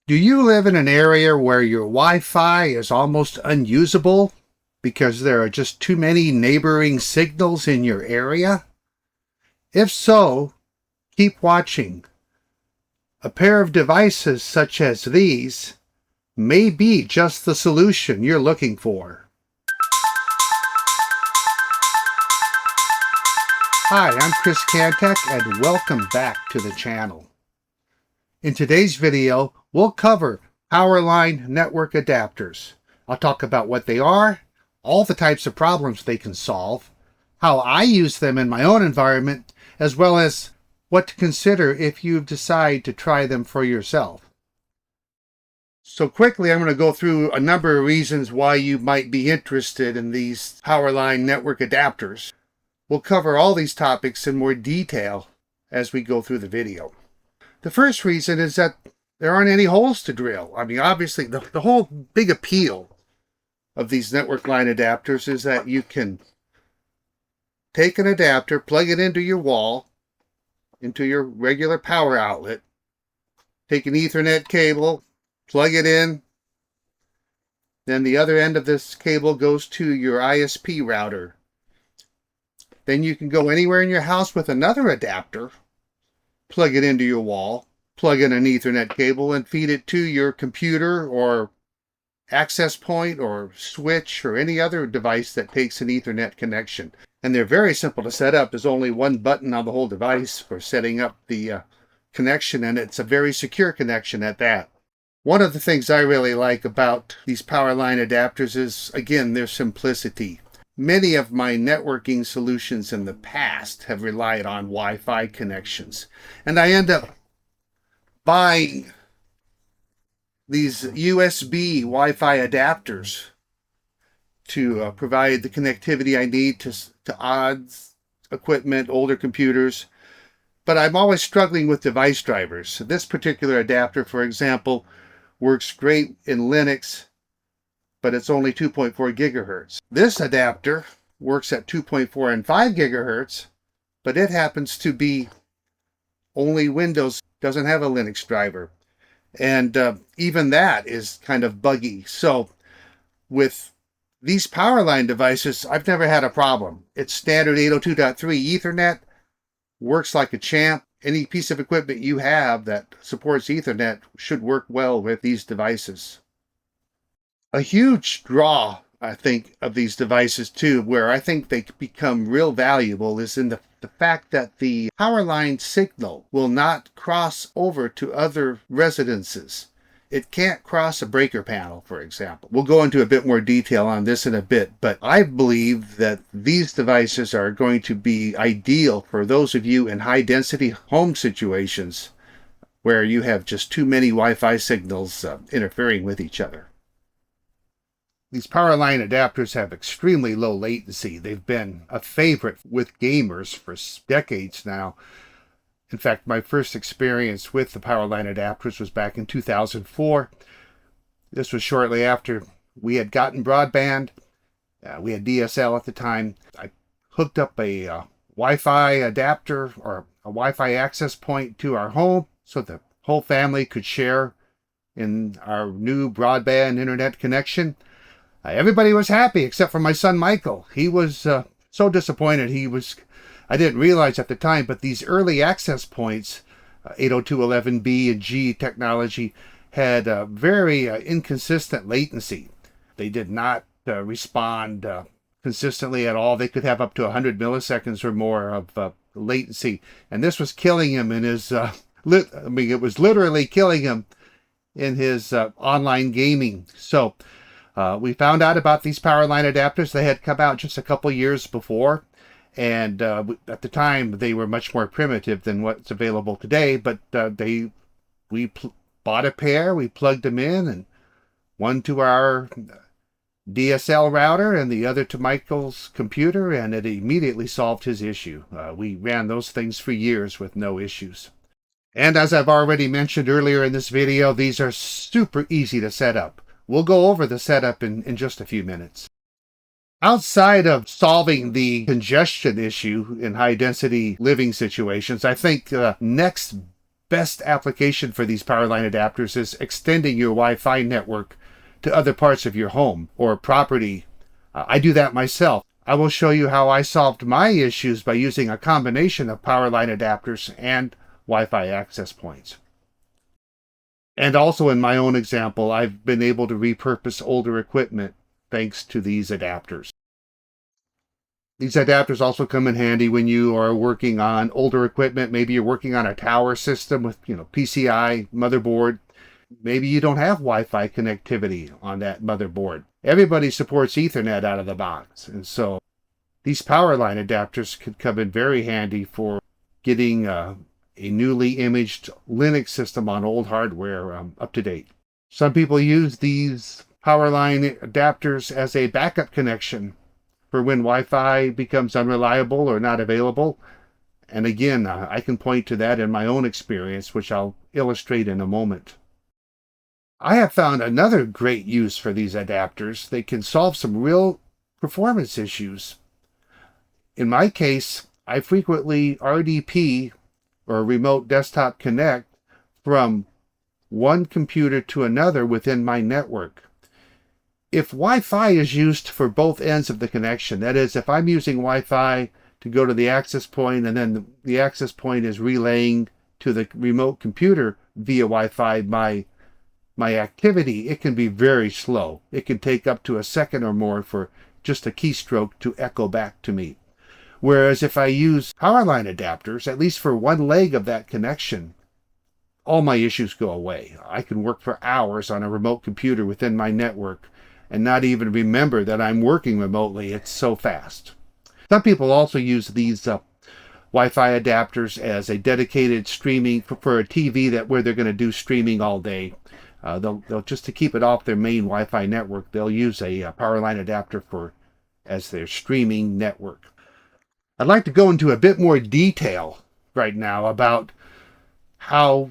Do you live in an area where your Wi-Fi is almost unusable because there are just too many neighboring signals in your area? If so, keep watching. A pair of devices such as these may be just the solution you're looking for. Hi, I'm Chris Cantek and welcome back to the channel. In today's video, we'll cover Powerline network adapters. I'll talk about what they are, all the types of problems they can solve, how I use them in my own environment, as well as what to consider if you decide to try them for yourself. So quickly, I'm going to go through a number of reasons why you might be interested in these Powerline network adapters. We'll cover all these topics in more detail as we go through the video. The first reason is that there aren't any holes to drill. I mean, obviously, the whole big appeal of these network line adapters is that you can take an adapter, plug it into your wall, into your regular power outlet, take an Ethernet cable, plug it in, then the other end of this cable goes to your ISP router. Then you can go anywhere in your house with another adapter, plug it into your wall, plug in an Ethernet cable, and feed it to your computer or access point or switch or any other device that takes an Ethernet connection. And they're very simple to set up. There's only one button on the whole device for setting up the connection, and it's a very secure connection at that. One of the things I really like about these Powerline adapters is, again, their simplicity. Many of my networking solutions in the past have relied on Wi-Fi connections, and I end up buying these USB Wi-Fi adapters to provide the connectivity I need to odds equipment, older computers, but I'm always struggling with device drivers. This particular adapter, for example, works great in Linux, but it's only 2.4 gigahertz. This adapter works at 2.4 and 5 gigahertz, but it happens to be only Windows, doesn't have a Linux driver. And even that is kind of buggy. So with these Powerline devices, I've never had a problem. It's standard 802.3 Ethernet, works like a champ. Any piece of equipment you have that supports Ethernet should work well with these devices. A huge draw, I think, of these devices too, where I think they become real valuable, is in the fact that the Powerline signal will not cross over to other residences. It can't cross a breaker panel, for example. We'll go into a bit more detail on this in a bit, but I believe that these devices are going to be ideal for those of you in high-density home situations where you have just too many Wi-Fi signals interfering with each other. These Powerline adapters have extremely low latency. They've been a favorite with gamers for decades now. In fact, my first experience with the Powerline adapters was back in 2004. This was shortly after we had gotten broadband. We had DSL at the time. I hooked up a Wi-Fi adapter or a Wi-Fi access point to our home so the whole family could share in our new broadband internet connection. Everybody was happy except for my son Michael. He was so disappointed. I didn't realize at the time, but these early access points, 802.11b and G technology, had very inconsistent latency. They did not respond consistently at all. They could have up to 100 milliseconds or more of latency, and this was killing him in his. It was literally killing him in his online gaming. So we found out about these Powerline adapters. They had come out just a couple years before. And at the time, they were much more primitive than what's available today. But we bought a pair, we plugged them in, and one to our DSL router and the other to Michael's computer, and it immediately solved his issue. We ran those things for years with no issues. And as I've already mentioned earlier in this video, these are super easy to set up. We'll go over the setup in just a few minutes. Outside of solving the congestion issue in high-density living situations, I think the next best application for these Powerline adapters is extending your Wi-Fi network to other parts of your home or property. I do that myself. I will show you how I solved my issues by using a combination of Powerline adapters and Wi-Fi access points. And also in my own example, I've been able to repurpose older equipment thanks to these adapters. These adapters also come in handy when you are working on older equipment. Maybe you're working on a tower system with, PCI motherboard. Maybe you don't have Wi-Fi connectivity on that motherboard. Everybody supports Ethernet out of the box. And so these Powerline adapters could come in very handy for getting a newly imaged Linux system on old hardware up to date. Some people use these Powerline adapters as a backup connection for when Wi-Fi becomes unreliable or not available. And again, I can point to that in my own experience, which I'll illustrate in a moment. I have found another great use for these adapters. They can solve some real performance issues. In my case, I frequently RDP, or remote desktop connect, from one computer to another within my network. If Wi-Fi is used for both ends of the connection, that is, if I'm using Wi-Fi to go to the access point and then the access point is relaying to the remote computer via Wi-Fi my activity, it can be very slow. It can take up to a second or more for just a keystroke to echo back to me. Whereas if I use Powerline adapters, at least for one leg of that connection, all my issues go away. I can work for hours on a remote computer within my network and not even remember that I'm working remotely. It's so fast. Some people also use these Wi-Fi adapters as a dedicated streaming for a TV where they're going to do streaming all day. They'll just to keep it off their main Wi-Fi network, they'll use a Powerline adapter as their streaming network. I'd like to go into a bit more detail right now about how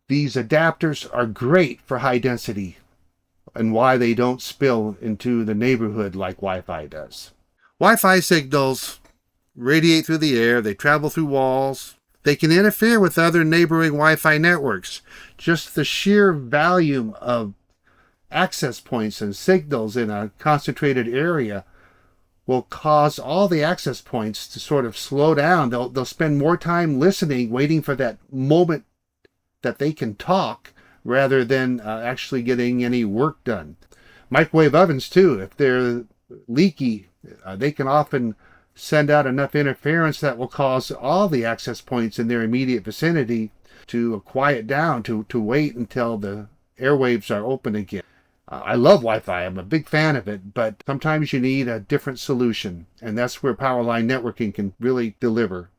these adapters are great for high density and why they don't spill into the neighborhood like Wi-Fi does. Wi-Fi signals radiate through the air, they travel through walls, they can interfere with other neighboring Wi-Fi networks. Just the sheer volume of access points and signals in a concentrated area will cause all the access points to sort of slow down. They'll spend more time listening, waiting for that moment that they can talk rather than actually getting any work done. Microwave ovens too, if they're leaky, they can often send out enough interference that will cause all the access points in their immediate vicinity to quiet down, to wait until the airwaves are open again. I love Wi-Fi. I'm a big fan of it, but sometimes you need a different solution, and that's where Powerline networking can really deliver.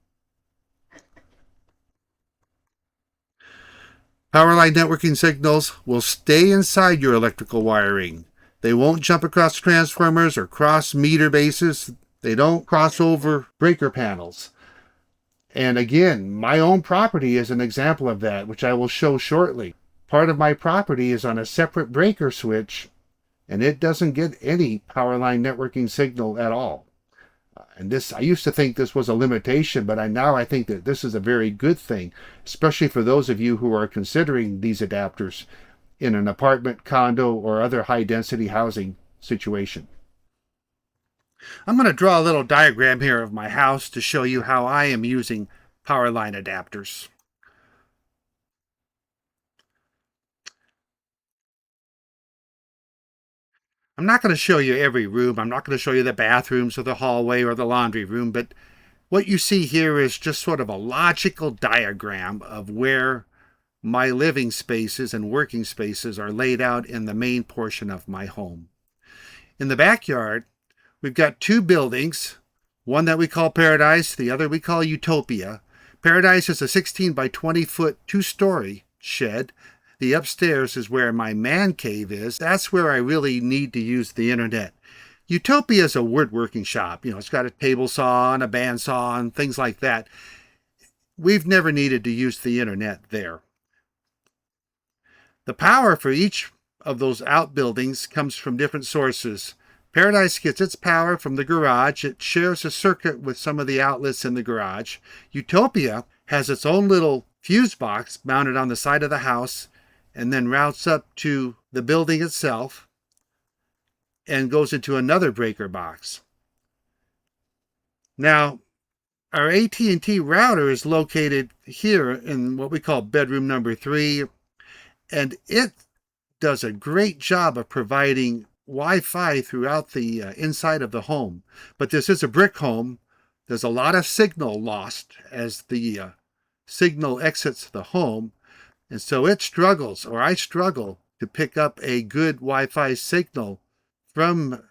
Powerline networking signals will stay inside your electrical wiring. They won't jump across transformers or cross meter bases. They don't cross over breaker panels. And again, my own property is an example of that, which I will show shortly. Part of my property is on a separate breaker switch, and it doesn't get any Powerline networking signal at all. And I used to think this was a limitation, but now I think that this is a very good thing, especially for those of you who are considering these adapters in an apartment, condo, or other high-density housing situation. I'm going to draw a little diagram here of my house to show you how I am using Powerline adapters. I'm not going to show you every room. I'm not going to show you the bathrooms or the hallway or the laundry room, but what you see here is just sort of a logical diagram of where my living spaces and working spaces are laid out in the main portion of my home. In the backyard, we've got two buildings, one that we call Paradise, the other we call Utopia. Paradise is a 16 by 20 foot two-story shed. The upstairs is where my man cave is. That's where I really need to use the internet. Utopia is a woodworking shop. It's got a table saw and a bandsaw and things like that. We've never needed to use the internet there. The power for each of those outbuildings comes from different sources. Paradise gets its power from the garage. It shares a circuit with some of the outlets in the garage. Utopia has its own little fuse box mounted on the side of the house and then routes up to the building itself and goes into another breaker box. Now, our AT&T router is located here in what we call bedroom number 3, and it does a great job of providing Wi-Fi throughout the inside of the home. But this is a brick home. There's a lot of signal lost as the signal exits the home, and so it struggles, or I struggle, to pick up a good Wi-Fi signal from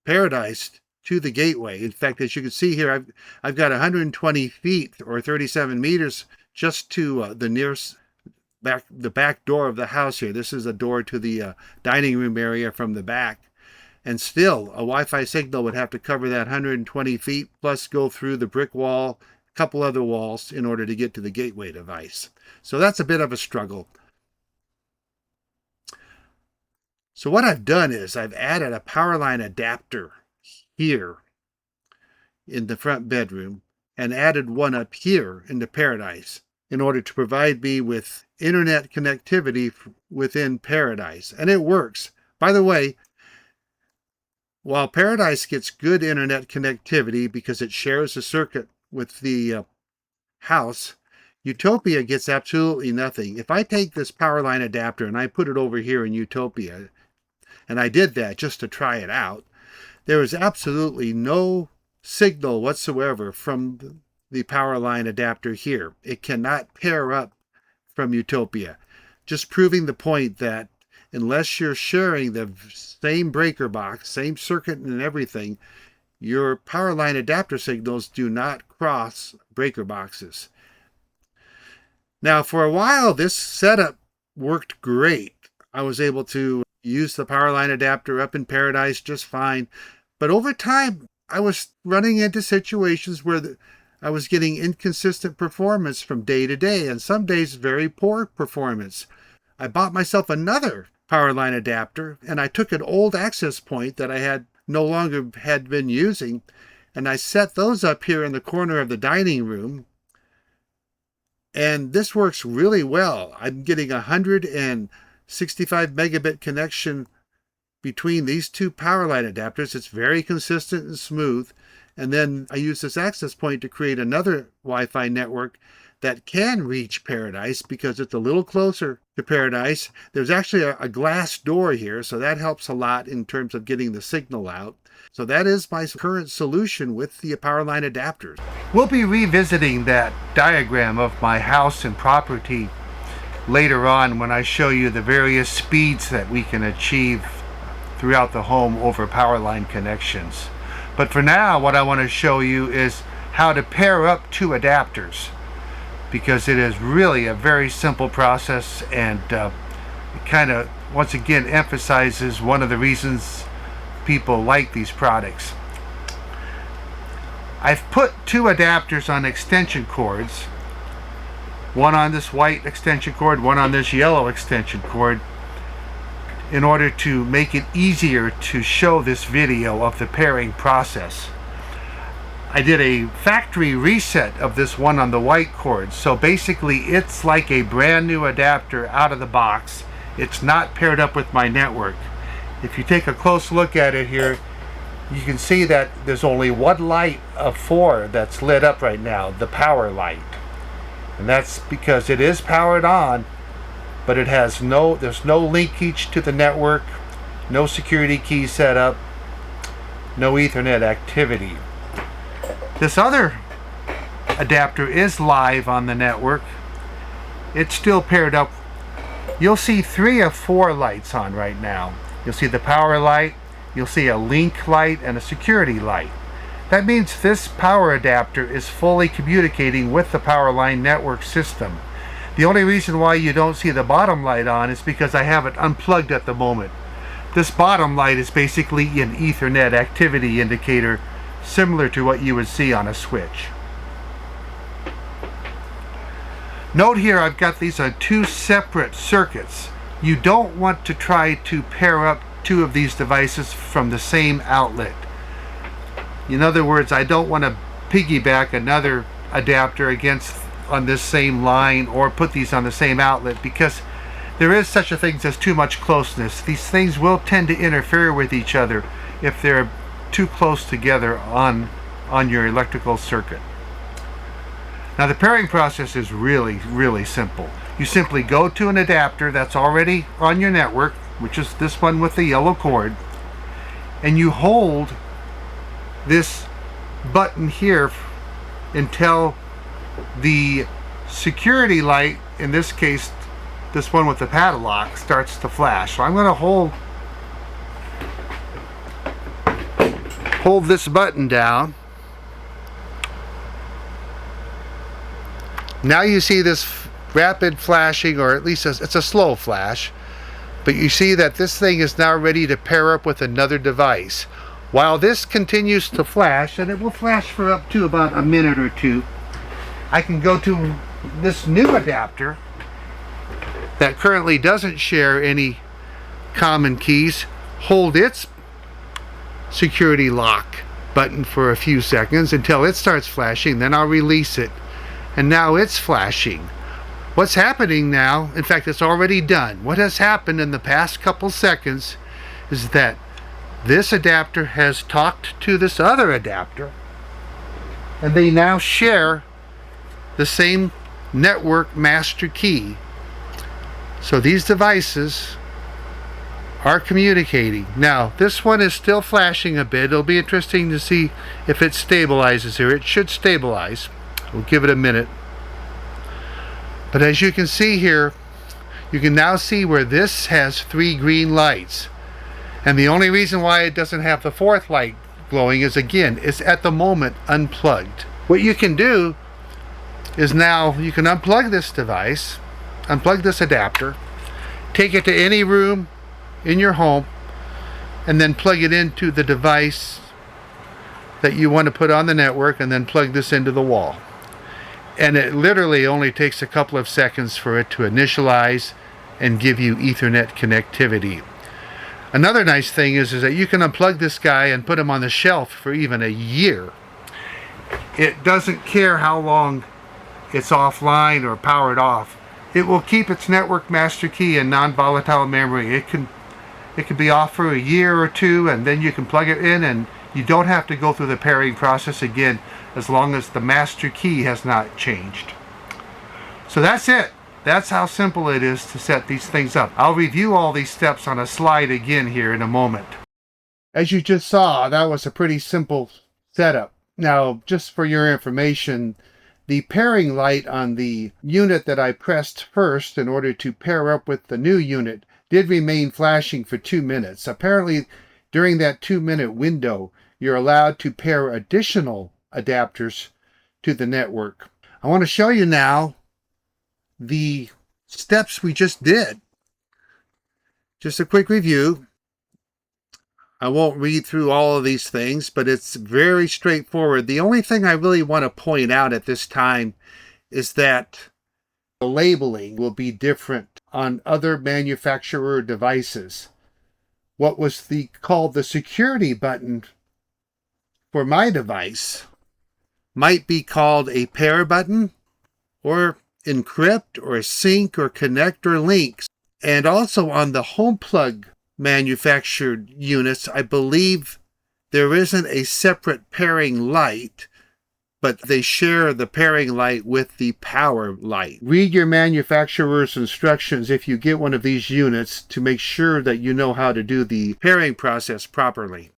Paradise to the gateway. In fact, as you can see here, I've got 120 feet or 37 meters just to the nearest the back door of the house here. This is a door to the dining room area from the back. And still, a Wi-Fi signal would have to cover that 120 feet, plus go through the brick wall, a couple other walls, in order to get to the gateway device. So that's a bit of a struggle. So what I've done is I've added a Powerline adapter here in the front bedroom and added one up here in the Paradise in order to provide me with internet connectivity within Paradise. And it works. By the way, while Paradise gets good internet connectivity because it shares a circuit with the house, Utopia gets absolutely nothing. If I take this Powerline adapter and I put it over here in Utopia, and I did that just to try it out, there is absolutely no signal whatsoever from the Powerline adapter here. It cannot pair up from Utopia, just proving the point that unless you're sharing the same breaker box, same circuit and everything, your Powerline adapter signals do not cross breaker boxes. Now, for a while, this setup worked great. I was able to use the Powerline adapter up in Paradise just fine. But over time, I was running into situations where I was getting inconsistent performance from day to day, and some days very poor performance. I bought myself another Powerline adapter, and I took an old access point that I had no longer had been using, and I set those up here in the corner of the dining room. And this works really well. I'm getting 165 megabit connection between these two Powerline adapters. It's very consistent and smooth. And then I use this access point to create another Wi-Fi network that can reach Paradise because it's a little closer to Paradise. There's actually a glass door here, so that helps a lot in terms of getting the signal out. So that is my current solution with the Powerline adapters. We'll be revisiting that diagram of my house and property later on when I show you the various speeds that we can achieve throughout the home over Powerline connections. But for now, what I want to show you is how to pair up two adapters, because it is really a very simple process, and it kind of once again emphasizes one of the reasons people like these products. I've put two adapters on extension cords, one on this white extension cord, one on this yellow extension cord, in order to make it easier to show this video of the pairing process. I did a factory reset of this one on the white cord, so basically it's like a brand new adapter out of the box. It's not paired up with my network. If you take a close look at it here, you can see that there's only one light of 4 that's lit up right now, the power light. And that's because it is powered on, but it has there's no linkage to the network, no security key set up, no Ethernet activity. This other adapter is live on the network. It's still paired up. You'll see 3 of 4 lights on right now. You'll see the power light, you'll see a link light, and a security light. That means this power adapter is fully communicating with the Powerline network system. The only reason why you don't see the bottom light on is because I have it unplugged at the moment. This bottom light is basically an Ethernet activity indicator, similar to what you would see on a switch. Note here I've got these on 2 separate circuits. You don't want to try to pair up 2 of these devices from the same outlet. In other words, I don't want to piggyback another adapter against on this same line or put these on the same outlet, because there is such a thing as too much closeness. These things will tend to interfere with each other if they're too close together on your electrical circuit. Now the pairing process is really simple. You simply go to an adapter that's already on your network, which is this one with the yellow cord, and you hold this button here until the security light, in this case this one with the padlock, starts to flash. So I'm going to hold this button down. Now you see this rapid flashing, or at least it's a slow flash, but you see that this thing is now ready to pair up with another device. While this continues to flash, and it will flash for up to about a minute or two, I can go to this new adapter that currently doesn't share any common keys, hold its security lock button for a few seconds until it starts flashing, then I'll release it, and now it's flashing. What's happening now, in fact it's already done, what has happened in the past couple seconds is that this adapter has talked to this other adapter, and they now share the same network master key. So these devices are communicating. Now this one is still flashing a bit. It'll be interesting to see if it stabilizes here. It should stabilize. We'll give it a minute. But as you can see here, you can now see where this has 3 green lights. And the only reason why it doesn't have the 4th light glowing is, again, it's at the moment unplugged. What you can do is now you can unplug this device, unplug this adapter, take it to any room in your home, and then plug it into the device that you want to put on the network, and then plug this into the wall. And it literally only takes a couple of seconds for it to initialize and give you Ethernet connectivity. Another nice thing is that you can unplug this guy and put him on the shelf for even a year. It doesn't care how long it's offline or powered off. It will keep its network master key and non-volatile memory. It can be off for a year or two, and then you can plug it in, and you don't have to go through the pairing process again as long as the master key has not changed. So that's it. That's how simple it is to set these things up. I'll review all these steps on a slide again here in a moment. As you just saw, that was a pretty simple setup. Now, just for your information, the pairing light on the unit that I pressed first in order to pair up with the new unit did remain flashing for 2 minutes. Apparently, during that 2-minute window, you're allowed to pair additional adapters to the network. I want to show you now the steps we just did. Just a quick review. I won't read through all of these things, but it's very straightforward. The only thing I really want to point out at this time is that the labeling will be different on other manufacturer devices. What was called the security button for my device might be called a pair button, or encrypt, or sync, or connect, or links. And also on the home plug manufactured units, I believe there isn't a separate pairing light, but they share the pairing light with the power light. Read your manufacturer's instructions if you get one of these units to make sure that you know how to do the pairing process properly.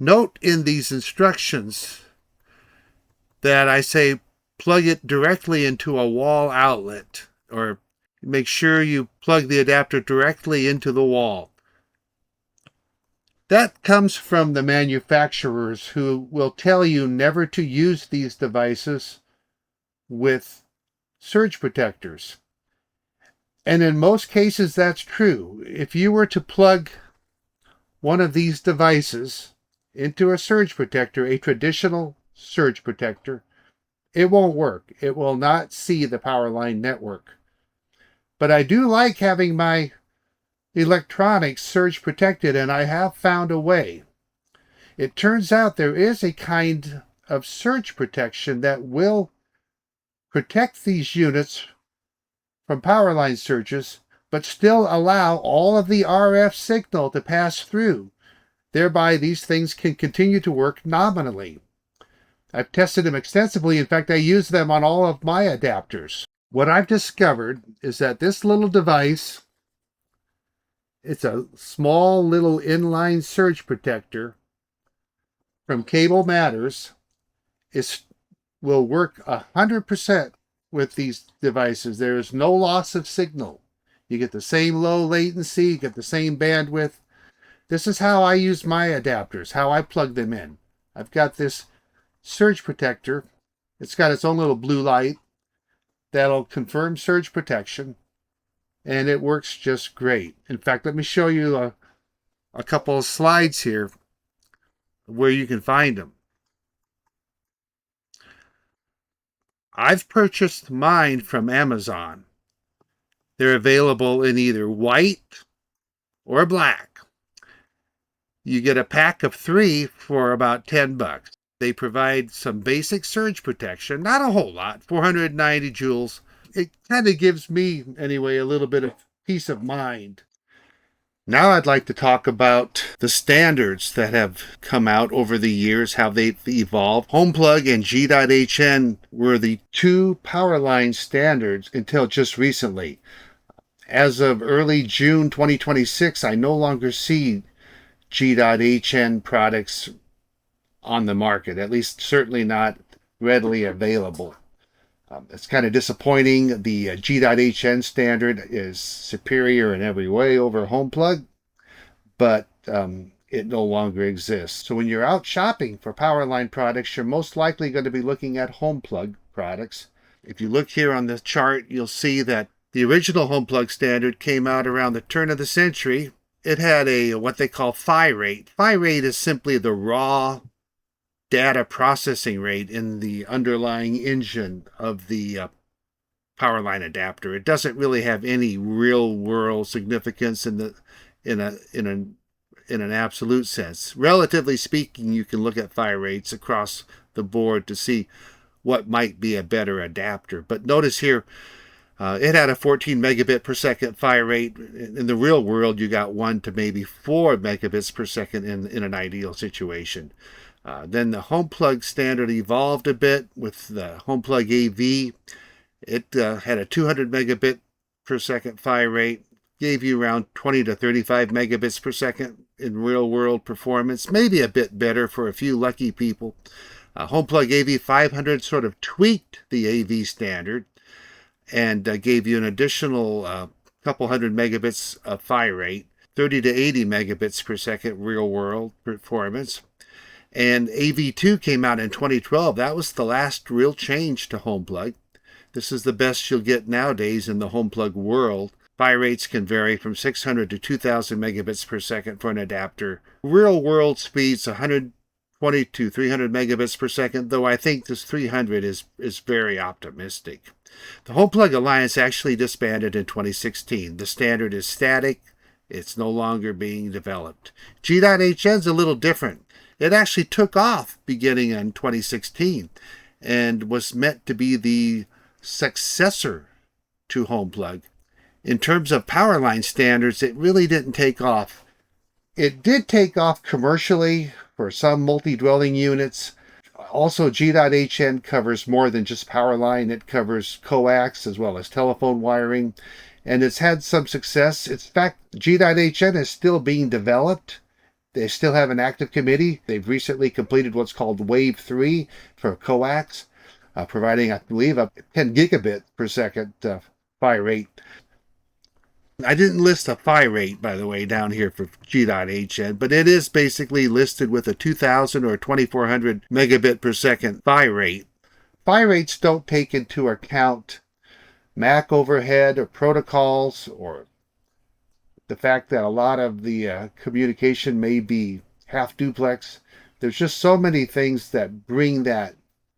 Note in these instructions that I say plug it directly into a wall outlet, or make sure you plug the adapter directly into the wall. That comes from the manufacturers, who will tell you never to use these devices with surge protectors. And in most cases that's true. If you were to plug one of these devices into a surge protector, a traditional surge protector, it won't work. It will not see the Powerline network. But I do like having my electronics surge protected, and I have found a way. It turns out there is a kind of surge protection that will protect these units from power line surges, but still allow all of the RF signal to pass through. Thereby, these things can continue to work nominally. I've tested them extensively. In fact, I use them on all of my adapters. What I've discovered is that this little device, it's a small little inline surge protector from Cable Matters, will work 100% with these devices. There is no loss of signal. You get the same low latency, you get the same bandwidth. This is how I use my adapters, how I plug them in. I've got this surge protector. It's got its own little blue light that'll confirm surge protection, and it works just great. In fact, let me show you a couple of slides here where you can find them. I've purchased mine from Amazon. They're available in either white or black. You get a pack of 3 for about $10. They provide some basic surge protection, not a whole lot, 490 joules. It kind of gives me, anyway, a little bit of peace of mind. Now I'd like to talk about the standards that have come out over the years, how they've evolved. HomePlug and G.hn were the 2 power line standards until just recently. As of early June 2026, I no longer see G.hn products on the market, at least certainly not readily available. It's kind of disappointing. The G.hn standard is superior in every way over HomePlug, but it no longer exists. So when you're out shopping for Powerline products, you're most likely going to be looking at HomePlug products. If you look here on the chart, you'll see that the original HomePlug standard came out around the turn of the century. It had a what they call phi rate. Phi rate is simply the raw data processing rate in the underlying engine of the Powerline adapter. It doesn't really have any real world significance in an absolute sense. Relatively speaking, you can look at phi rates across the board to see what might be a better adapter. But notice here, it had a 14 megabit per second phi rate. In the real world, you got 1 to maybe 4 megabits per second in an ideal situation. Then the HomePlug standard evolved a bit with the HomePlug AV. It had a 200 megabit per second phi rate, gave you around 20 to 35 megabits per second in real world performance, maybe a bit better for a few lucky people. HomePlug AV 500 sort of tweaked the AV standard and gave you an additional couple hundred megabits of phi rate, 30 to 80 megabits per second real world performance. And AV2 came out in 2012. That was the last real change to HomePlug. This is the best you'll get nowadays in the HomePlug world. Phi rates can vary from 600 to 2,000 megabits per second for an adapter. Real world speeds 120 to 300 megabits per second, though I think this 300 is very optimistic. The HomePlug Alliance actually disbanded in 2016. The standard is static. It's no longer being developed. G.hn is a little different. It actually took off beginning in 2016 and was meant to be the successor to HomePlug. In terms of Powerline standards, it really didn't take off. It did take off commercially for some multi-dwelling units. Also, G.hn covers more than just Powerline. It covers coax as well as telephone wiring, and it's had some success. In fact, G.hn is still being developed. They still have an active committee. They've recently completed what's called Wave 3 for coax, providing, I believe, a 10 gigabit per second phi rate. I didn't list a phi rate, by the way, down here for G.hn, but it is basically listed with a 2,000 or 2,400 megabit per second phi rate. Phi rates don't take into account MAC overhead or protocols or the fact that a lot of the communication may be half duplex. There's just so many things that bring that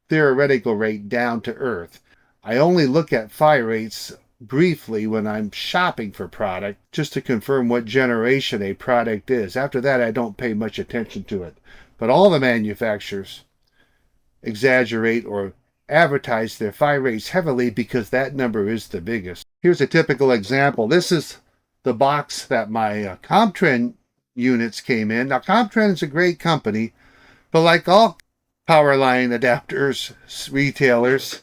theoretical rate down to earth. I only look at phi rates briefly when I'm shopping for product just to confirm what generation a product is. After that, I don't pay much attention to it. But all the manufacturers exaggerate or advertise their phi rates heavily because that number is the biggest. Here's a typical example. This is the box that my Comtrend units came in. Now, Comtrend is a great company, but like all Powerline adapters retailers,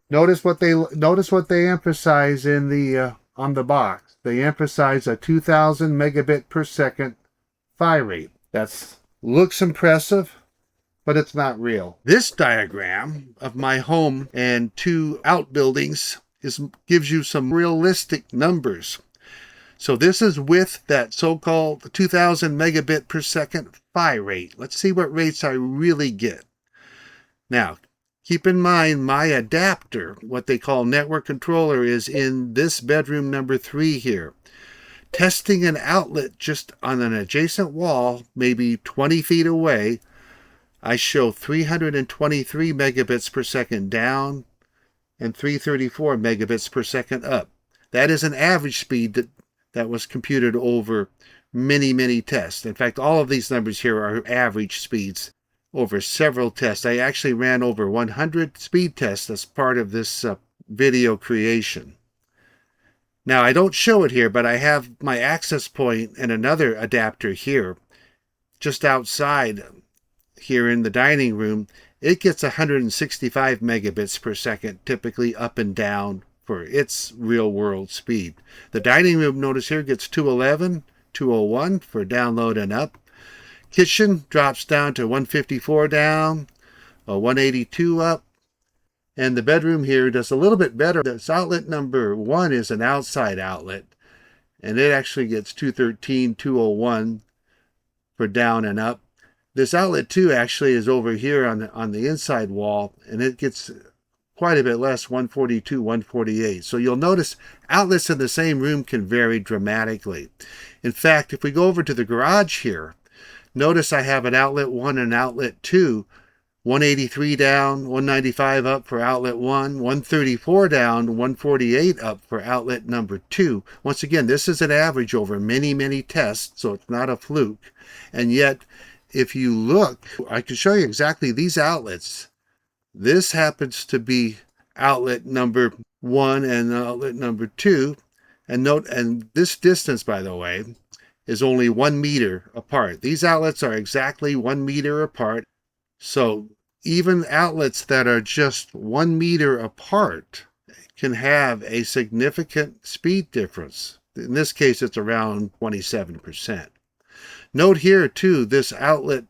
notice what they emphasize in the on the box. They emphasize a 2,000 megabit per second phi rate. That looks impressive, but it's not real. This diagram of my home and two outbuildings gives you some realistic numbers. So this is with that so-called 2,000 megabit per second phi rate. Let's see what rates I really get. Now, keep in mind my adapter, what they call network controller, is in this bedroom number 3 here. Testing an outlet just on an adjacent wall, maybe 20 feet away, I show 323 megabits per second down and 334 megabits per second up. That is an average speed that was computed over many, many tests. In fact, all of these numbers here are average speeds over several tests. I actually ran over 100 speed tests as part of this video creation. Now, I don't show it here, but I have my access point and another adapter here, just outside here in the dining room. It gets 165 megabits per second, typically up and down for its real-world speed. The dining room, notice here, gets 211, 201 for download and up. Kitchen drops down to 154 down, 182 up. And the bedroom here does a little bit better. This outlet number 1 is an outside outlet, and it actually gets 213, 201 for down and up. This outlet 2 actually is over here on the inside wall, and it gets quite a bit less, 142, 148. So you'll notice outlets in the same room can vary dramatically. In fact, if we go over to the garage here, notice I have an outlet 1 and outlet 2, 183 down, 195 up for outlet 1, 134 down, 148 up for outlet number 2. Once again, this is an average over many, many tests, so it's not a fluke. And yet, if you look, I can show you exactly these outlets. This happens to be outlet number 1 and outlet number 2. And note, and this distance, by the way, is only 1 meter apart. These outlets are exactly 1 meter apart. So even outlets that are just 1 meter apart can have a significant speed difference. In this case, it's around 27%. Note here, too, this outlet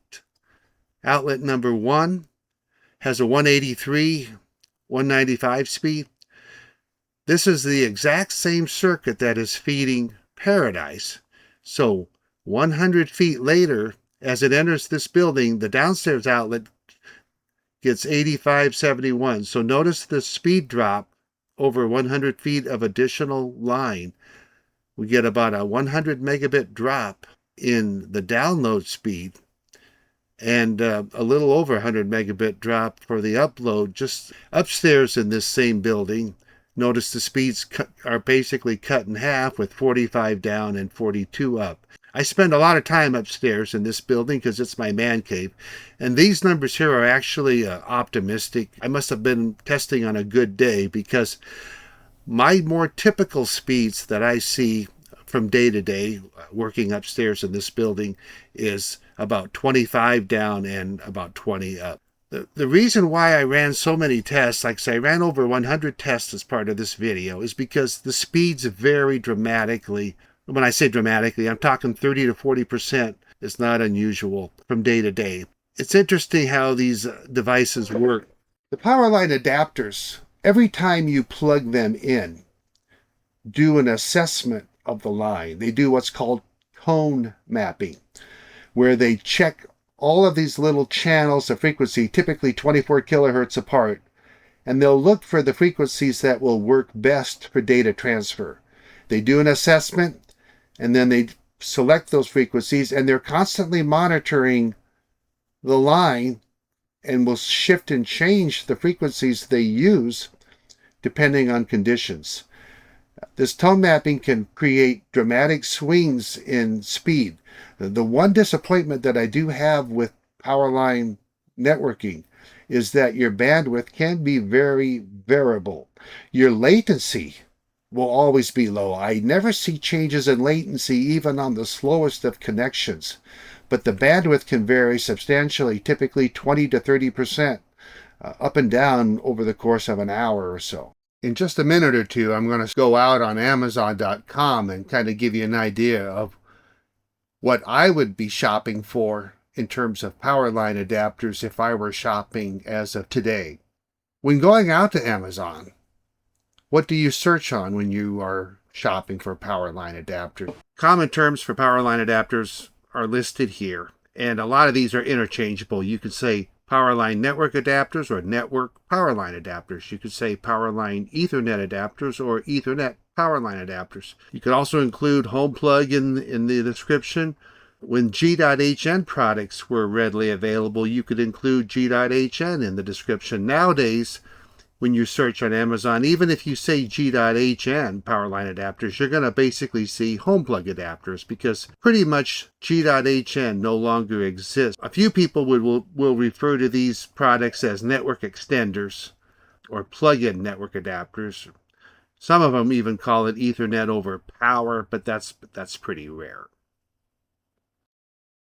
number 1 has a 183, 195 speed. This is the exact same circuit that is feeding Paradise. So 100 feet later, as it enters this building, the downstairs outlet gets 8571. So notice the speed drop over 100 feet of additional line. We get about a 100 megabit drop in the download speed and a little over 100 megabit drop for the upload just upstairs in this same building. Notice the speeds are basically cut in half with 45 down and 42 up. I spend a lot of time upstairs in this building because it's my man cave. And these numbers here are actually optimistic. I must have been testing on a good day because my more typical speeds that I see from day to day working upstairs in this building is about 25 down and about 20 up. The reason why I ran so many tests, like I say, I ran over 100 tests as part of this video, is because the speeds vary dramatically. When I say dramatically, I'm talking 30 to 40%. It's not unusual from day to day. It's interesting how these devices work. The Powerline adapters, every time you plug them in, do an assessment of the line. They do what's called tone mapping, where they check all of these little channels of frequency, typically 24 kilohertz apart, and they'll look for the frequencies that will work best for data transfer. They do an assessment, and then they select those frequencies, and they're constantly monitoring the line and will shift and change the frequencies they use depending on conditions. This tone mapping can create dramatic swings in speed. The one disappointment that I do have with Powerline networking is that your bandwidth can be very variable. Your latency will always be low. I never see changes in latency even on the slowest of connections, but the bandwidth can vary substantially, typically 20 to 30% up and down over the course of an hour or so. In just a minute or two, I'm going to go out on Amazon.com and kind of give you an idea of what I would be shopping for in terms of Powerline adapters if I were shopping as of today. When going out to Amazon, what do you search on when you are shopping for Powerline adapters? Common terms for Powerline adapters are listed here, and a lot of these are interchangeable. You could say Powerline network adapters or network Powerline adapters. You could say Powerline Ethernet adapters or Ethernet Powerline adapters. You could also include home plug in the description. When G.hn products were readily available, you could include G.hn in the description. Nowadays, when you search on Amazon, even if you say G.hn Powerline adapters, you're going to basically see home plug adapters because pretty much G.hn no longer exists. A few people will refer to these products as network extenders or plug-in network adapters. Some of them even call it Ethernet over power, but that's pretty rare.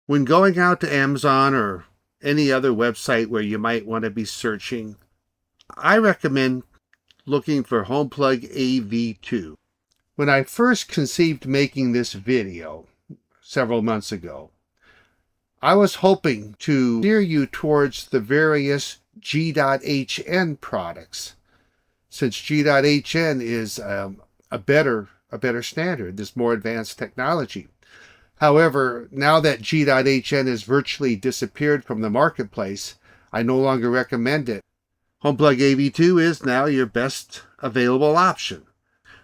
When going out to Amazon or any other website where you might want to be searching, I recommend looking for HomePlug AV2. When I first conceived making this video several months ago, I was hoping to steer you towards the various G.hn products, since G.hn is a better standard, this more advanced technology. However, now that G.hn has virtually disappeared from the marketplace, I no longer recommend it. HomePlug AV2 is now your best available option.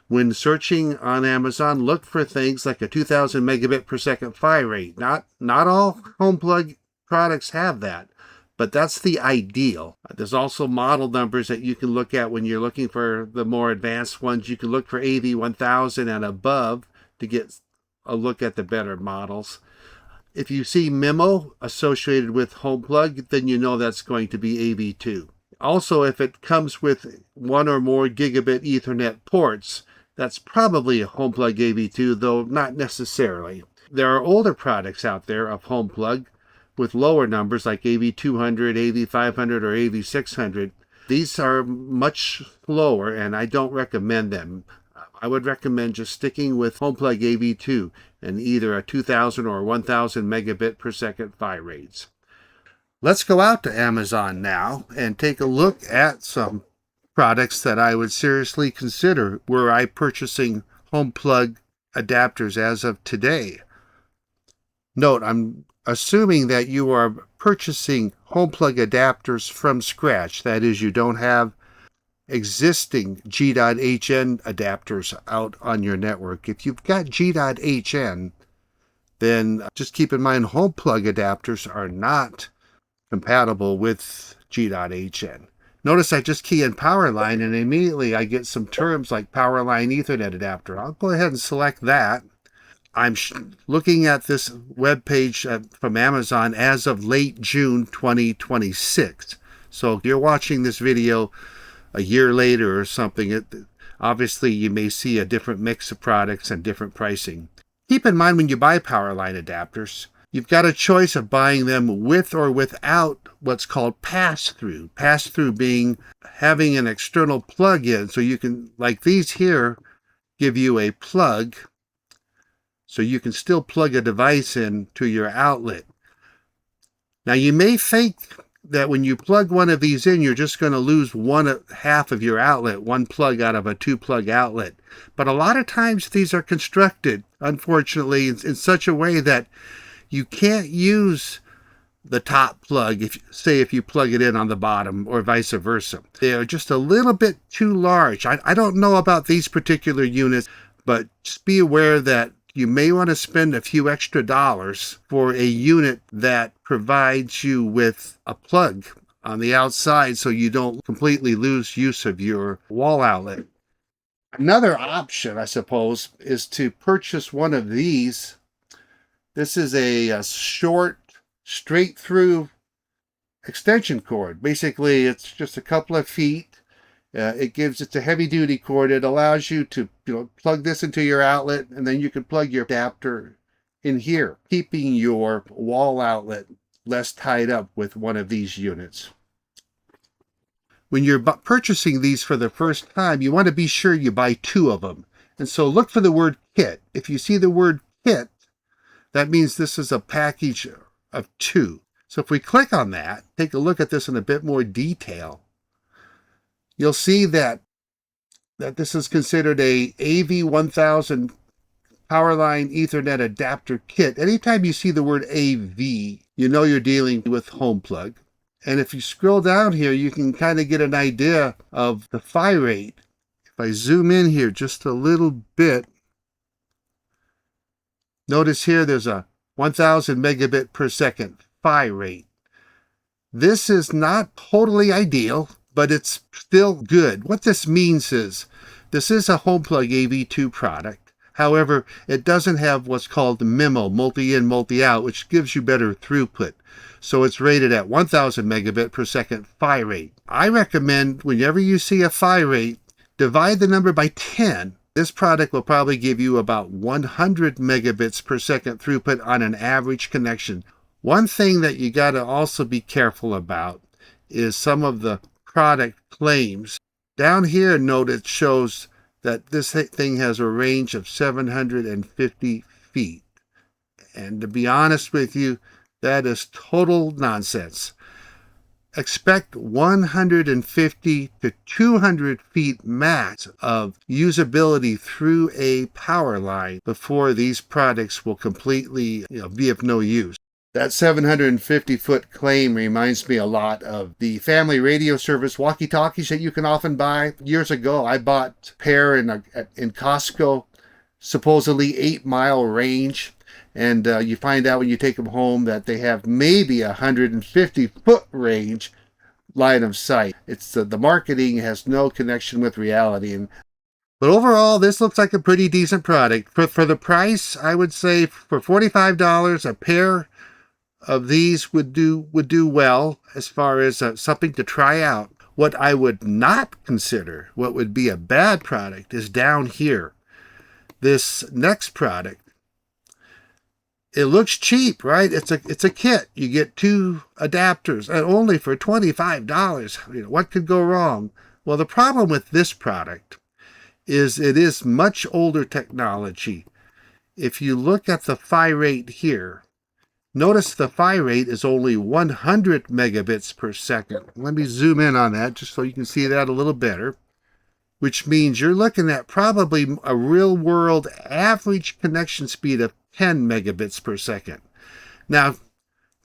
When searching on Amazon, look for things like a 2000 megabit per second PHY rate. Not all HomePlug products have that, but that's the ideal. There's also model numbers that you can look at when you're looking for the more advanced ones. You can look for AV1000 and above to get a look at the better models. If you see MIMO associated with HomePlug, then you know that's going to be AV2. Also, if it comes with one or more gigabit Ethernet ports, that's probably a HomePlug AV2, though not necessarily. There are older products out there of HomePlug with lower numbers like AV200, AV500, or AV600. These are much slower, and I don't recommend them. I would recommend just sticking with HomePlug AV2 and either a 2000 or 1000 megabit per second PHY rates. Let's go out to Amazon now and take a look at some products that I would seriously consider were I purchasing HomePlug adapters as of today. Note, I'm assuming that you are purchasing HomePlug adapters from scratch. That is, you don't have existing G.hn adapters out on your network. If you've got G.hn, then just keep in mind HomePlug adapters are not compatible with G.hn. Notice I just key in Powerline and immediately I get some terms like Powerline Ethernet adapter. I'll go ahead and select that. I'm looking at this web page from Amazon as of late June 2026. So if you're watching this video a year later or something, obviously you may see a different mix of products and different pricing. Keep in mind when you buy Powerline adapters, you've got a choice of buying them with or without what's called pass-through. Pass-through being having an external plug-in, so you can, like these here, give you a plug, so you can still plug a device in to your outlet. Now you may think that when you plug one of these in, you're just going to lose one half of your outlet, one plug out of a two-plug outlet. But a lot of times these are constructed, unfortunately, in such a way that you can't use the top plug, if you plug it in on the bottom, or vice versa. They're just a little bit too large. I don't know about these particular units, but just be aware that you may want to spend a few extra dollars for a unit that provides you with a plug on the outside so you don't completely lose use of your wall outlet. Another option, I suppose, is to purchase one of these. This is a short, straight-through extension cord. Basically, it's just a couple of feet. It's a heavy duty cord. It allows you to plug this into your outlet, and then you can plug your adapter in here, keeping your wall outlet less tied up with one of these units. When you're purchasing these for the first time, you want to be sure you buy 2 of them. And so look for the word kit. If you see the word kit, that means this is a package of 2. So if we click on that, take a look at this in a bit more detail, you'll see that this is considered a AV1000 Powerline Ethernet adapter kit. Anytime you see the word AV, you know you're dealing with home plug. And if you scroll down here, you can kind of get an idea of the phi rate. If I zoom in here just a little bit, notice here there's a 1000 megabit per second phi rate. This is not totally ideal, but it's still good. What this means is this is a HomePlug AV2 product. However, it doesn't have what's called MIMO, multi-in, multi-out, which gives you better throughput. So it's rated at 1000 megabit per second phi rate. I recommend whenever you see a phi rate, divide the number by 10. This product will probably give you about 100 megabits per second throughput on an average connection. One thing that you got to also be careful about is some of the product claims. Down here, note it shows that this thing has a range of 750 feet. And to be honest with you, that is total nonsense. Expect 150 to 200 feet max of usability through a power line before these products will completely be of no use. That 750-foot claim reminds me a lot of the family radio service walkie-talkies that you can often buy. Years ago, I bought a pair in Costco, supposedly 8-mile range. And you find out when you take them home that they have maybe 150-foot range line of sight. It's the marketing has no connection with reality. But overall, this looks like a pretty decent product. For the price, I would say for $45, a pair of these would do well as far as something to try out. What I would not consider, what would be a bad product, is down here. This next product. It looks cheap, right? It's a kit. You get 2 adapters, and only for $25. What could go wrong? Well, the problem with this product is it is much older technology. If you look at the phi rate here, notice the phi rate is only 100 megabits per second. Let me zoom in on that just so you can see that a little better, which means you're looking at probably a real-world average connection speed of 10 megabits per second. Now,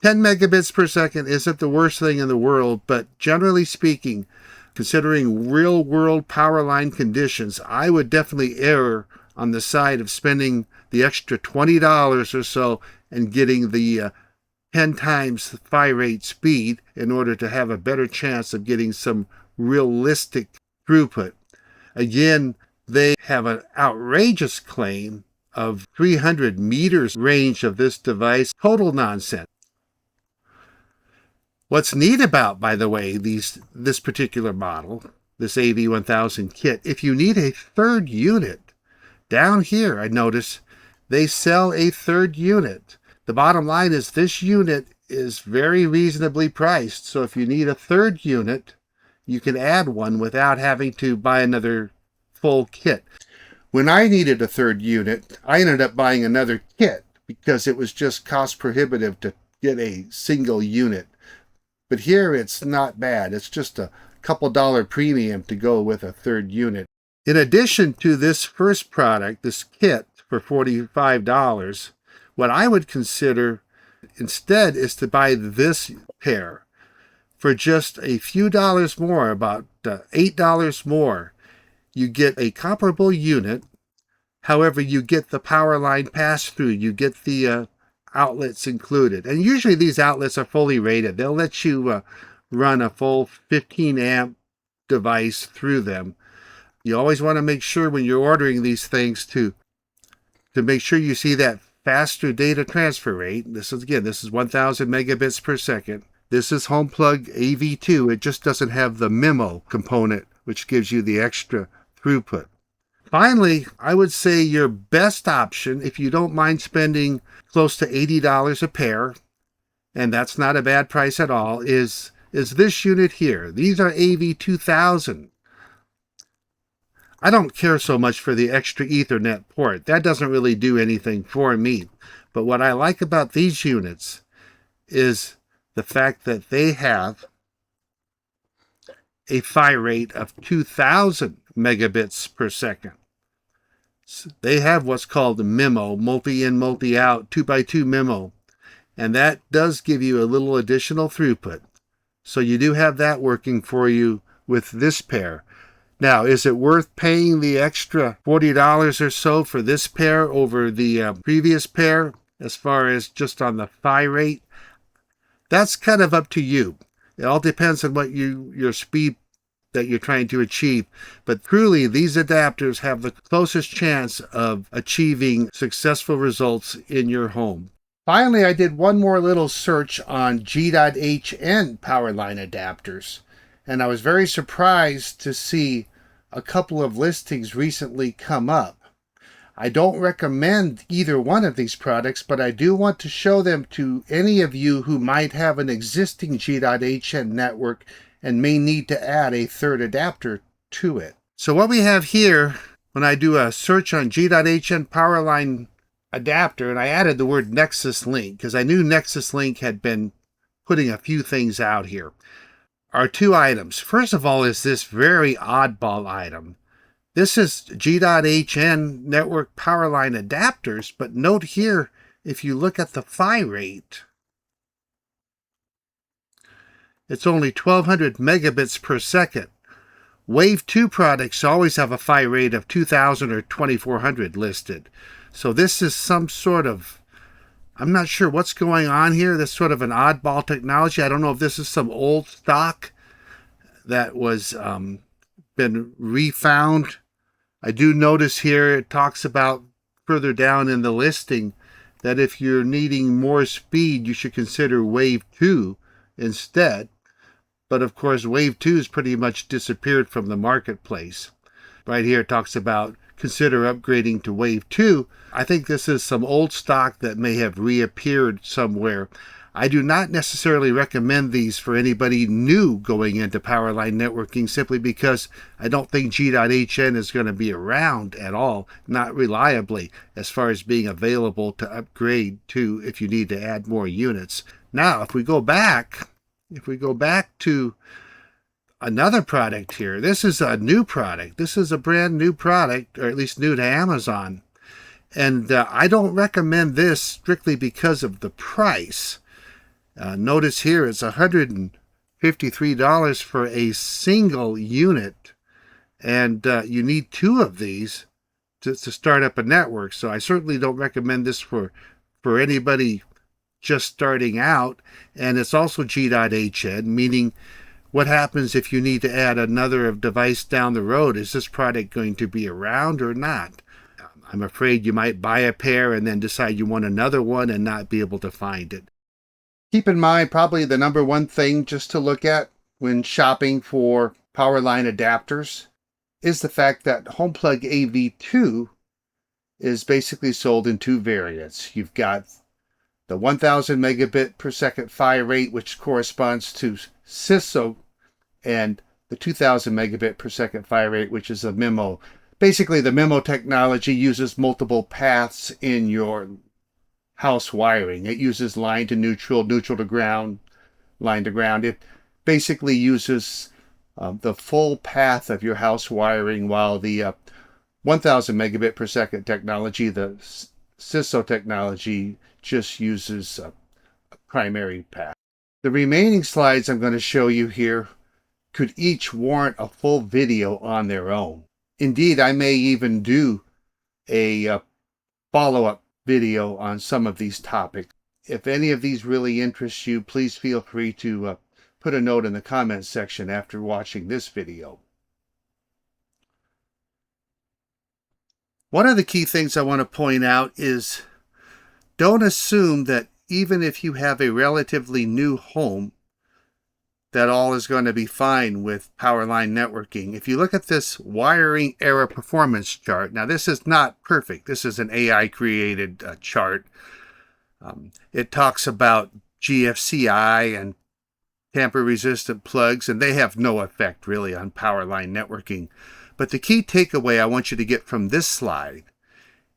10 megabits per second isn't the worst thing in the world, but generally speaking, considering real-world power line conditions, I would definitely err on the side of spending the extra $20 or so and getting the 10 times phi rate speed in order to have a better chance of getting some realistic throughput. Again, they have an outrageous claim of 300 meters range of this device. Total nonsense. What's neat about, by the way, this particular model, this AV1000 kit, if you need a third unit, down here I notice they sell a third unit. The bottom line is this unit is very reasonably priced, so if you need a third unit, you can add one without having to buy another full kit. When I needed a third unit, I ended up buying another kit because it was just cost prohibitive to get a single unit. But here it's not bad. It's just a couple dollar premium to go with a third unit. In addition to this first product, this kit for $45, what I would consider instead is to buy this pair for just a few dollars more, about $8 more. You get a comparable unit. However, you get the power line pass-through. You get the outlets included. And usually these outlets are fully rated. They'll let you run a full 15-amp device through them. You always want to make sure when you're ordering these things to make sure you see that faster data transfer rate. This is 1000 megabits per second. This is HomePlug AV2. It just doesn't have the MIMO component, which gives you the extra throughput. Finally, I would say your best option, if you don't mind spending close to $80 a pair, and that's not a bad price at all, is this unit here. These are AV2000. I don't care so much for the extra Ethernet port. That doesn't really do anything for me. But what I like about these units is the fact that they have a PHY rate of 2000 megabits per second. So they have what's called the MIMO, multi-in, multi-out, 2x2 MIMO, and that does give you a little additional throughput. So you do have that working for you with this pair. Now, is it worth paying the extra $40 or so for this pair over the previous pair as far as just on the PHY rate? That's kind of up to you. It all depends on what your speed that you're trying to achieve. But truly, these adapters have the closest chance of achieving successful results in your home. Finally, I did one more little search on G.hn Powerline adapters, and I was very surprised to see a couple of listings recently come up. I don't recommend either one of these products, but I do want to show them to any of you who might have an existing G.hn network and may need to add a third adapter to it. So what we have here, when I do a search on G.hn Powerline adapter, and I added the word Nexus Link because I knew Nexus Link had been putting a few things out here, are two items. First of all is this very oddball item. This is G.hn network Powerline adapters, but note here, if you look at the PHY rate, it's only 1200 megabits per second. Wave 2 products always have a PHY rate of 2000 or 2400 listed. So this is some sort of, I'm not sure what's going on here. This sort of an oddball technology. I don't know if this is some old stock that was been refound. I do notice here it talks about further down in the listing that if you're needing more speed, you should consider Wave 2 instead. But of course, Wave 2 has pretty much disappeared from the marketplace. Right here it talks about consider upgrading to Wave 2. I think this is some old stock that may have reappeared somewhere. I do not necessarily recommend these for anybody new going into Powerline networking simply because I don't think G.hn is going to be around at all, not reliably, as far as being available to upgrade to if you need to add more units. Now, if we go back to another product here, this is a new product. This is a brand new product, or at least new to Amazon. And I don't recommend this strictly because of the price. Notice here it's $153 for a single unit, and you need two of these to start up a network. So I certainly don't recommend this for anybody just starting out. And it's also G.hn, meaning what happens if you need to add another device down the road? Is this product going to be around or not? I'm afraid you might buy a pair and then decide you want another one and not be able to find it. Keep in mind, probably the number one thing just to look at when shopping for Powerline adapters is the fact that HomePlug AV2 is basically sold in two variants. You've got the 1000 megabit per second PHY rate, which corresponds to CISO, and the 2000 megabit per second PHY rate, which is a MIMO. Basically, the MIMO technology uses multiple paths in your house wiring. It uses line to neutral, neutral to ground, line to ground. It basically uses the full path of your house wiring, while the 1000 megabit per second technology, the CISO technology, just uses a primary path. The remaining slides I'm going to show you here could each warrant a full video on their own. Indeed, I may even do a follow-up video on some of these topics. If any of these really interest you, please feel free to put a note in the comments section after watching this video. One of the key things I want to point out is don't assume that even if you have a relatively new home, that all is going to be fine with Powerline networking. If you look at this wiring error performance chart, now this is not perfect. This is an AI created chart. It talks about GFCI and tamper resistant plugs, and they have no effect really on Powerline networking. But the key takeaway I want you to get from this slide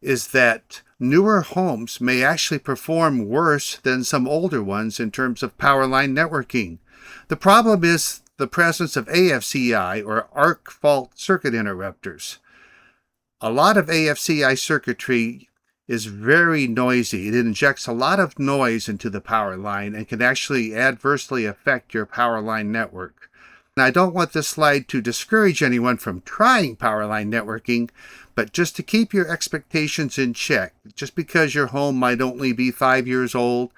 is that newer homes may actually perform worse than some older ones in terms of Powerline networking. The problem is the presence of AFCI, or arc fault circuit interrupters. A lot of AFCI circuitry is very noisy. It injects a lot of noise into the power line and can actually adversely affect your power line network. And I don't want this slide to discourage anyone from trying power line networking, but just to keep your expectations in check. Just because your home might only be 5 years old,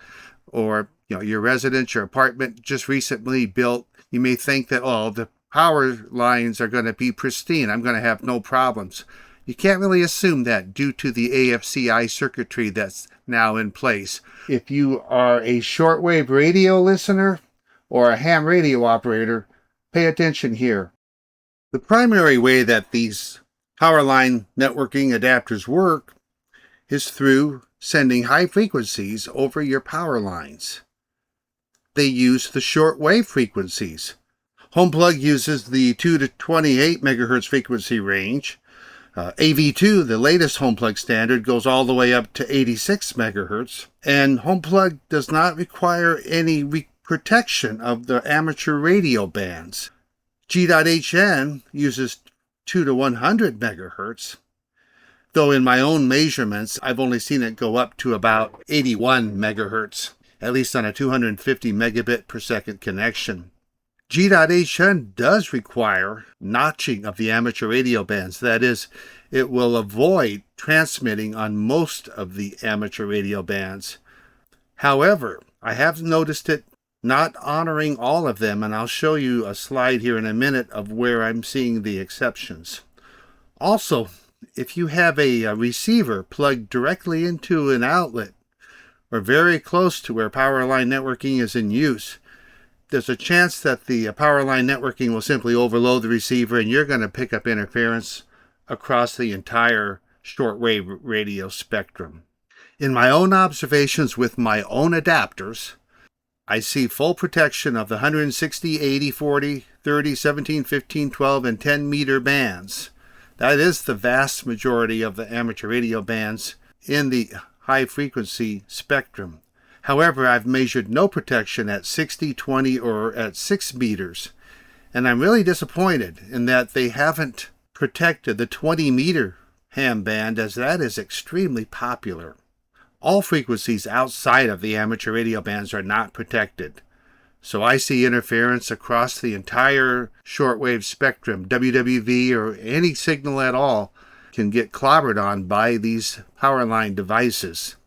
or your residence, your apartment just recently built, you may think that, oh, the power lines are going to be pristine. I'm going to have no problems. You can't really assume that due to the AFCI circuitry that's now in place. If you are a shortwave radio listener or a ham radio operator, pay attention here. The primary way that these Powerline networking adapters work is through sending high frequencies over your power lines. They use the shortwave frequencies. HomePlug uses the 2 to 28 megahertz frequency range. AV2, the latest HomePlug standard, goes all the way up to 86 megahertz. And HomePlug does not require any protection of the amateur radio bands. G.hn uses 2 to 100 megahertz. Though in my own measurements, I've only seen it go up to about 81 megahertz, at least on a 250 megabit per second connection. G.hn does require notching of the amateur radio bands. That is, it will avoid transmitting on most of the amateur radio bands. However, I have noticed it not honoring all of them, and I'll show you a slide here in a minute of where I'm seeing the exceptions. Also, if you have a receiver plugged directly into an outlet or very close to where Powerline networking is in use, there's a chance that the Powerline networking will simply overload the receiver and you're going to pick up interference across the entire shortwave radio spectrum. In my own observations with my own adapters, I see full protection of the 160, 80, 40, 30, 17, 15, 12, and 10 meter bands. That is the vast majority of the amateur radio bands in the high frequency spectrum. However, I've measured no protection at 60, 20, or at 6 meters. And I'm really disappointed in that they haven't protected the 20 meter ham band, as that is extremely popular. All frequencies outside of the amateur radio bands are not protected. So I see interference across the entire shortwave spectrum. WWV or any signal at all can get clobbered on by these Powerline devices.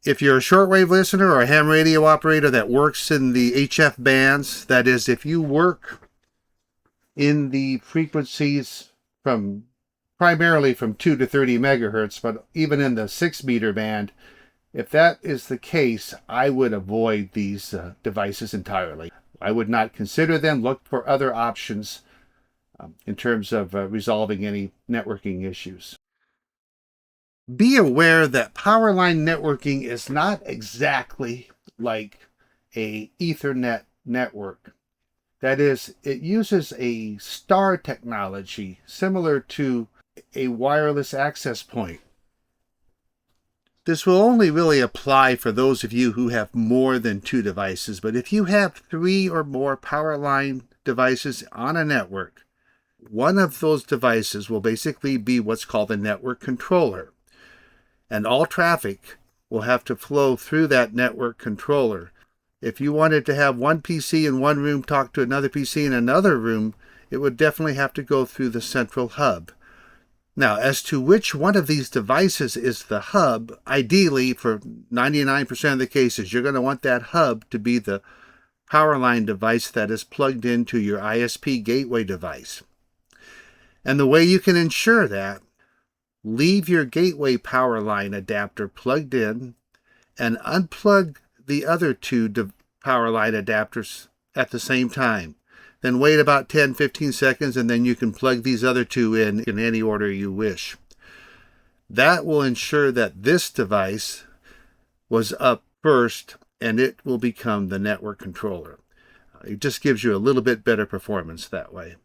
If you're a shortwave listener or a ham radio operator that works in the HF bands, that is, if you work in the frequencies primarily from 2 to 30 megahertz, but even in the 6 meter band, if that is the case, I would avoid these devices entirely. I would not consider them. Look for other options in terms of resolving any networking issues. Be aware that Powerline networking is not exactly like a Ethernet network. That is, it uses a star technology similar to a wireless access point. This will only really apply for those of you who have more than 2 devices, but if you have 3 or more Powerline devices on a network, one of those devices will basically be what's called a network controller. And all traffic will have to flow through that network controller. If you wanted to have one PC in one room talk to another PC in another room, it would definitely have to go through the central hub. Now, as to which one of these devices is the hub, ideally, for 99% of the cases, you're going to want that hub to be the Powerline device that is plugged into your ISP gateway device. And the way you can ensure that, leave your gateway Powerline adapter plugged in and unplug the other 2 Powerline adapters at the same time. Then wait about 10-15 seconds, and then you can plug these other two in any order you wish. That will ensure that this device was up first, and it will become the network controller. It just gives you a little bit better performance that way.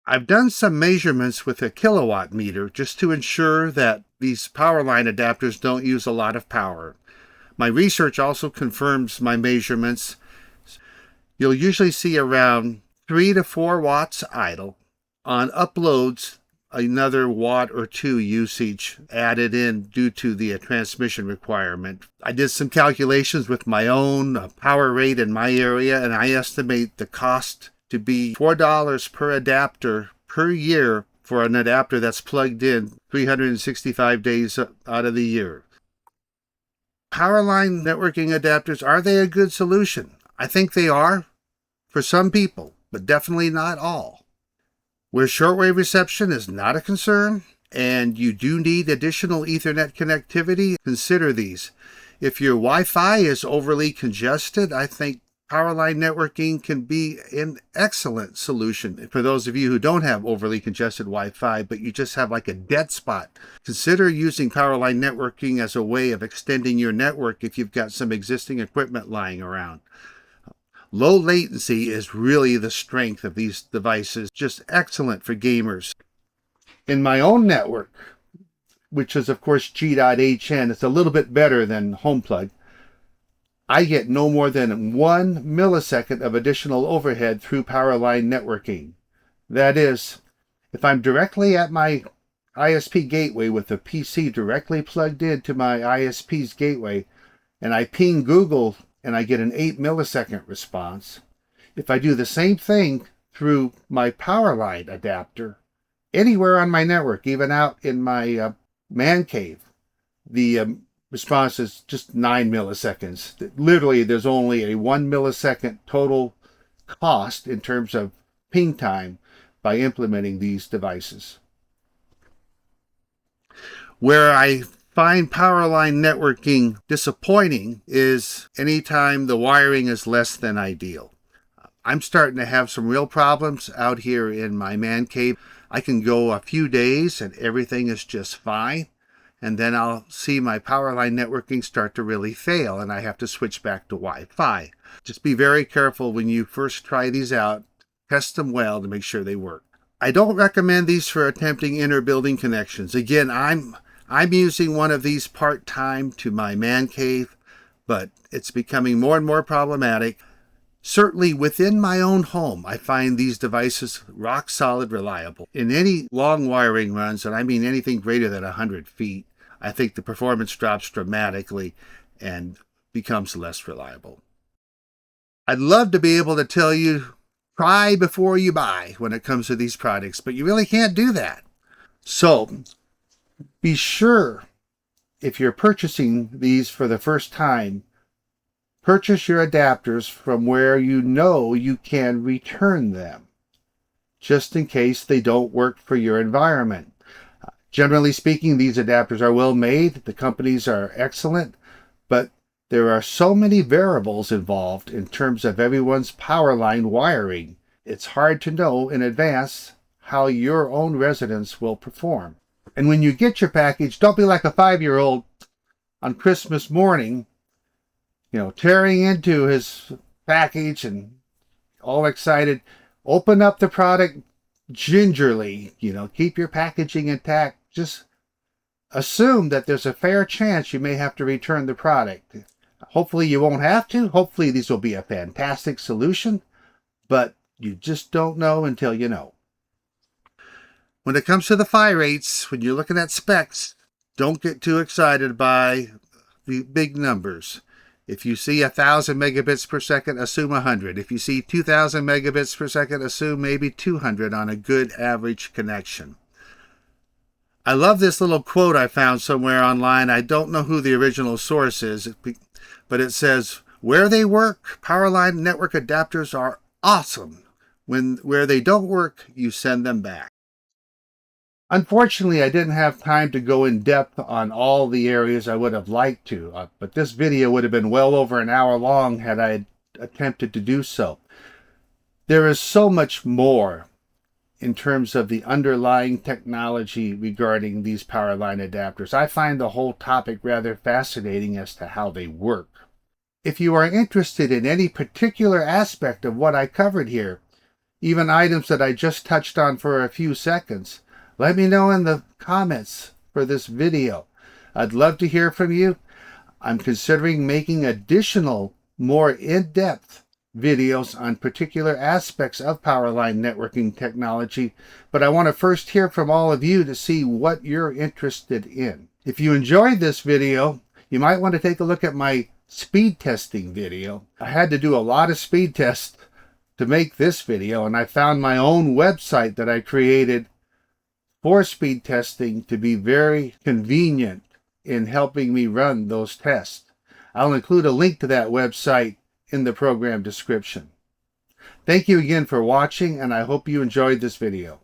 I've done some measurements with a kilowatt meter just to ensure that these Powerline adapters don't use a lot of power. My research also confirms my measurements. You'll usually see around 3 to 4 watts idle. On uploads, another watt or two usage added in due to the transmission requirement. I did some calculations with my own power rate in my area, and I estimate the cost to be $4 per adapter per year for an adapter that's plugged in 365 days out of the year. Powerline networking adapters, are they a good solution? I think they are for some people, but definitely not all. Where shortwave reception is not a concern, and you do need additional Ethernet connectivity, consider these. If your Wi-Fi is overly congested, I think Powerline networking can be an excellent solution for those of you who don't have overly congested Wi-Fi, but you just have like a dead spot. Consider using Powerline networking as a way of extending your network if you've got some existing equipment lying around. Low latency is really the strength of these devices, just excellent for gamers. In my own network, which is of course G.hn, it's a little bit better than HomePlug. I get no more than 1 millisecond of additional overhead through Powerline networking. That is, if I'm directly at my ISP gateway with the PC directly plugged into my ISP's gateway, and I ping Google and I get an 8 millisecond response. If I do the same thing through my Powerline adapter, anywhere on my network, even out in my man cave, the response is just 9 milliseconds. Literally, there's only a 1 millisecond total cost in terms of ping time by implementing these devices. Where I find Powerline networking disappointing is anytime the wiring is less than ideal. I'm starting to have some real problems out here in my man cave. I can go a few days and everything is just fine. And then I'll see my Powerline networking start to really fail, and I have to switch back to Wi-Fi. Just be very careful when you first try these out. Test them well to make sure they work. I don't recommend these for attempting inter-building connections. Again, I'm using one of these part-time to my man cave, but it's becoming more and more problematic. Certainly within my own home, I find these devices rock solid reliable. In any long wiring runs, and I mean anything greater than 100 feet, I think the performance drops dramatically and becomes less reliable. I'd love to be able to tell you, try before you buy when it comes to these products, but you really can't do that. So be sure, if you're purchasing these for the first time, purchase your adapters from where you know you can return them, just in case they don't work for your environment. Generally speaking, these adapters are well made, the companies are excellent, but there are so many variables involved in terms of everyone's Powerline wiring. It's hard to know in advance how your own residence will perform. And when you get your package, don't be like a 5-year-old on Christmas morning, tearing into his package and all excited. Open up the product gingerly, keep your packaging intact. Just assume that there's a fair chance you may have to return the product. Hopefully you won't have to. Hopefully these will be a fantastic solution, but you just don't know until you know. When it comes to the PHY rates, when you're looking at specs, don't get too excited by the big numbers. If you see 1,000 megabits per second, assume 100. If you see 2,000 megabits per second, assume maybe 200 on a good average connection. I love this little quote I found somewhere online. I don't know who the original source is, but it says, "Where they work, Powerline network adapters are awesome. Where they don't work, you send them back." Unfortunately, I didn't have time to go in depth on all the areas I would have liked to, but this video would have been well over an hour long had I attempted to do so. There is so much more in terms of the underlying technology regarding these Powerline adapters. I find the whole topic rather fascinating as to how they work. If you are interested in any particular aspect of what I covered here, even items that I just touched on for a few seconds, let me know in the comments for this video. I'd love to hear from you. I'm considering making additional, more in-depth videos on particular aspects of Powerline networking technology, but I want to first hear from all of you to see what you're interested in. If you enjoyed this video, you might want to take a look at my speed testing video. I had to do a lot of speed tests to make this video, and I found my own website that I created for speed testing to be very convenient in helping me run those tests. I'll include a link to that website in the program description. Thank you again for watching, and I hope you enjoyed this video.